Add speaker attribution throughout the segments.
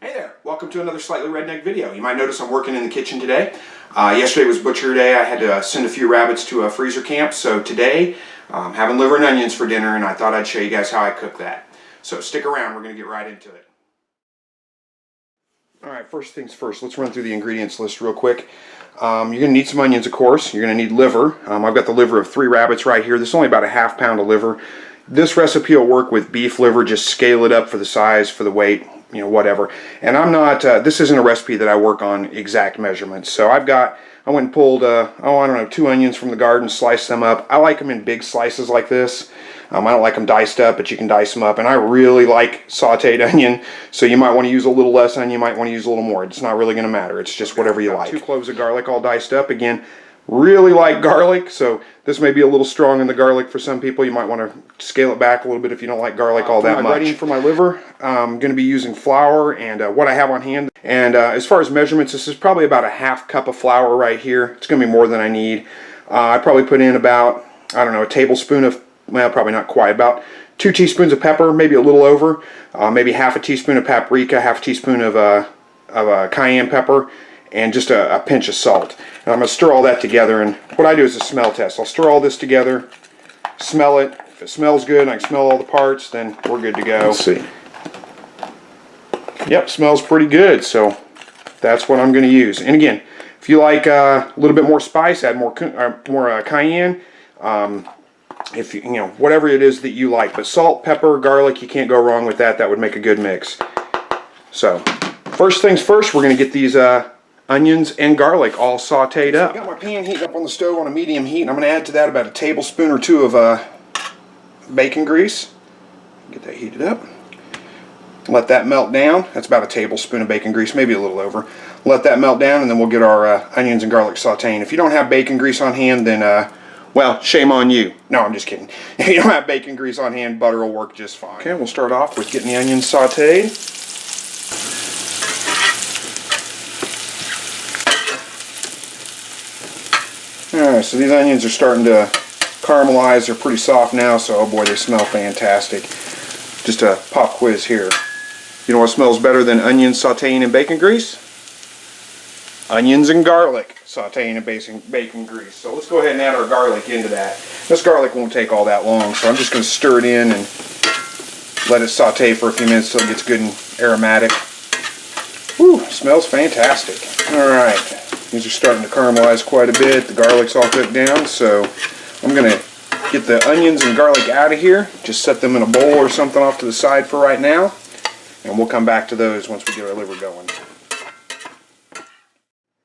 Speaker 1: Hey there, welcome to another Slightly Redneck video. You might notice I'm working in the kitchen today. Yesterday was butcher day. I had to send a few rabbits to a freezer camp, so today I'm having liver and onions for dinner, and I thought I'd show you guys how I cook that. So stick around, we're going to get right into it. Alright, first things first, let's run through the ingredients list real quick. You're going to need some onions, of course. You're going to need liver. I've got the liver of 3 rabbits right here. This is only about a ½ pound of liver. This recipe will work with beef liver. Just scale it up for the size, for the weight, you know, whatever. And I'm not, this isn't a recipe that I work on exact measurements. So I went and pulled, I don't know, 2 onions from the garden, sliced them up. I like them in big slices like this. I don't like them diced up, but you can dice them up. And I really like sauteed onion, so you might want to use a little less onion, you might want to use a little more. It's not really going to matter. It's just whatever you like. 2 cloves of garlic all diced up. Again, really like garlic, so this may be a little strong in the garlic for some people. You might want to scale it back a little bit if you don't like garlic all that much. Breading for my liver, I'm going to be using flour and what I have on hand. And as far as measurements, this is probably about a ½ cup of flour right here. It's going to be more than I need. I probably put in about, I don't know, a tablespoon of, well, probably not quite, about 2 teaspoons of pepper, maybe a little over, maybe ½ a teaspoon of paprika, ½ teaspoon of cayenne pepper, and just a pinch of salt. And I'm going to stir all that together, and what I do is a smell test. I'll stir all this together, smell it. If it smells good and I can smell all the parts, then we're good to go. Let's see. Yep, smells pretty good, so that's what I'm going to use. And again, if you like a little bit more spice, add more cayenne. If you know, whatever it is that you like. But salt, pepper, garlic, you can't go wrong with that. That would make a good mix. So, first things first, we're going to get these onions and garlic all sauteed up. So I got my pan heating up on the stove on a medium heat, and I'm going to add to that about a tablespoon or 2 of bacon grease. Get that heated up. Let that melt down. That's about a tablespoon of bacon grease, maybe a little over. Let that melt down, and then we'll get our onions and garlic sauteing. If you don't have bacon grease on hand, then well, shame on you. No, I'm just kidding. If you don't have bacon grease on hand, butter will work just fine. Okay, we'll start off with getting the onions sauteed. Alright, so these onions are starting to caramelize. They're pretty soft now, so oh boy, they smell fantastic. Just a pop quiz here. You know what smells better than onions sauteing in bacon grease? Onions and garlic sauteing in bacon grease. So let's go ahead and add our garlic into that. This garlic won't take all that long, so I'm just going to stir it in and let it saute for a few minutes till it gets good and aromatic. Whew, smells fantastic. Alright. These are starting to caramelize quite a bit. The garlic's all cooked down, so I'm going to get the onions and garlic out of here. Just set them in a bowl or something off to the side for right now, and we'll come back to those once we get our liver going.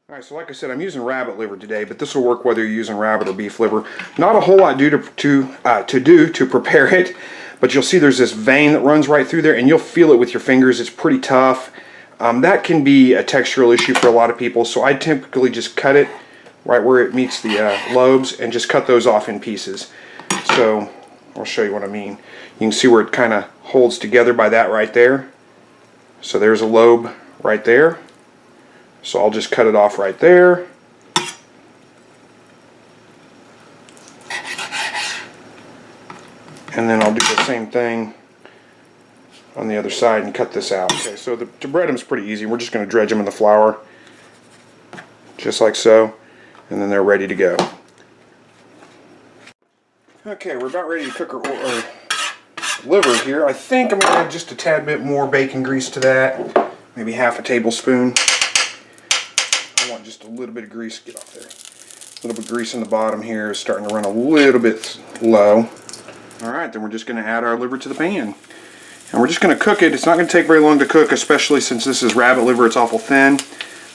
Speaker 1: Alright, so like I said, I'm using rabbit liver today, but this will work whether you're using rabbit or beef liver. Not a whole lot to prepare it, but you'll see there's this vein that runs right through there, and you'll feel it with your fingers. It's pretty tough. That can be a textural issue for a lot of people, so I typically just cut it right where it meets the lobes and just cut those off in pieces. So I'll show you what I mean. You can see where it kind of holds together by that right there. So there's a lobe right there. So I'll just cut it off right there. And then I'll do the same thing on the other side and cut this out. Okay, so to bread them is pretty easy. We're just going to dredge them in the flour, just like so, and then they're ready to go. Okay, we're about ready to cook our liver here. I think I'm going to add just a tad bit more bacon grease to that, maybe ½ a tablespoon. I want just a little bit of grease. Get off there. A little bit of grease in the bottom here is starting to run a little bit low. Alright, then we're just going to add our liver to the pan. And we're just going to cook it. It's not going to take very long to cook, especially since this is rabbit liver. It's awful thin.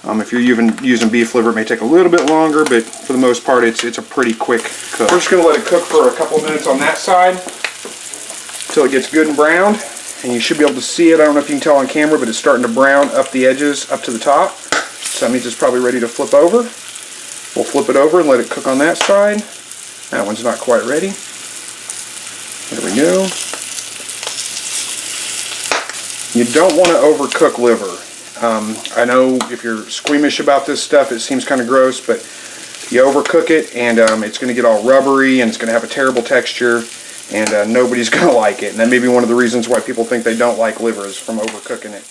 Speaker 1: If you're even using beef liver, it may take a little bit longer, but for the most part, it's a pretty quick cook. We're just going to let it cook for a couple of minutes on that side until it gets good and browned. And you should be able to see it. I don't know if you can tell on camera, but it's starting to brown up the edges, up to the top. So that means it's probably ready to flip over. We'll flip it over and let it cook on that side. That one's not quite ready. There we go. You don't want to overcook liver. I know if you're squeamish about this stuff, it seems kind of gross, but you overcook it and it's going to get all rubbery and it's going to have a terrible texture, and nobody's going to like it. And that may be one of the reasons why people think they don't like liver, is from overcooking it.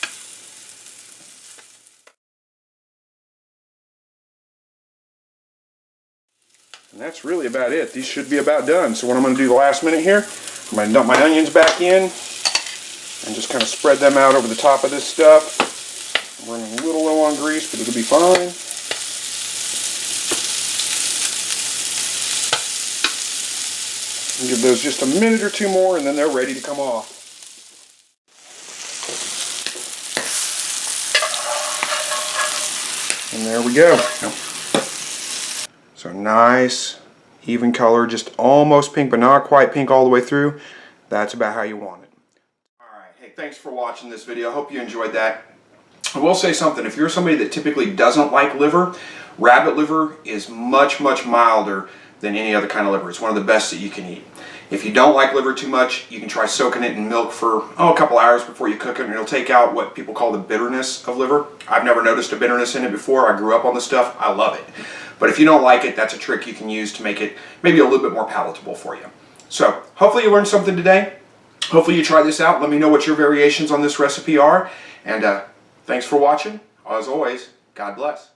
Speaker 1: And that's really about it. These should be about done. So what I'm going to do the last minute here, I'm going to dump my onions back in and just kind of spread them out over the top of this stuff. I'm running a little low on grease, but it'll be fine. And give those just a minute or two more, and then they're ready to come off. And there we go. So nice, even color, just almost pink, but not quite pink all the way through. That's about how you want it. Alright, hey, thanks for watching this video. I hope you enjoyed that. I will say something, if you're somebody that typically doesn't like liver, rabbit liver is much, much milder than any other kind of liver. It's one of the best that you can eat. If you don't like liver too much, you can try soaking it in milk for a couple hours before you cook it, and it'll take out what people call the bitterness of liver. I've never noticed a bitterness in it before. I grew up on this stuff. I love it. But if you don't like it, that's a trick you can use to make it maybe a little bit more palatable for you. So hopefully you learned something today. Hopefully you try this out. Let me know what your variations on this recipe are. And thanks for watching. As always, God bless.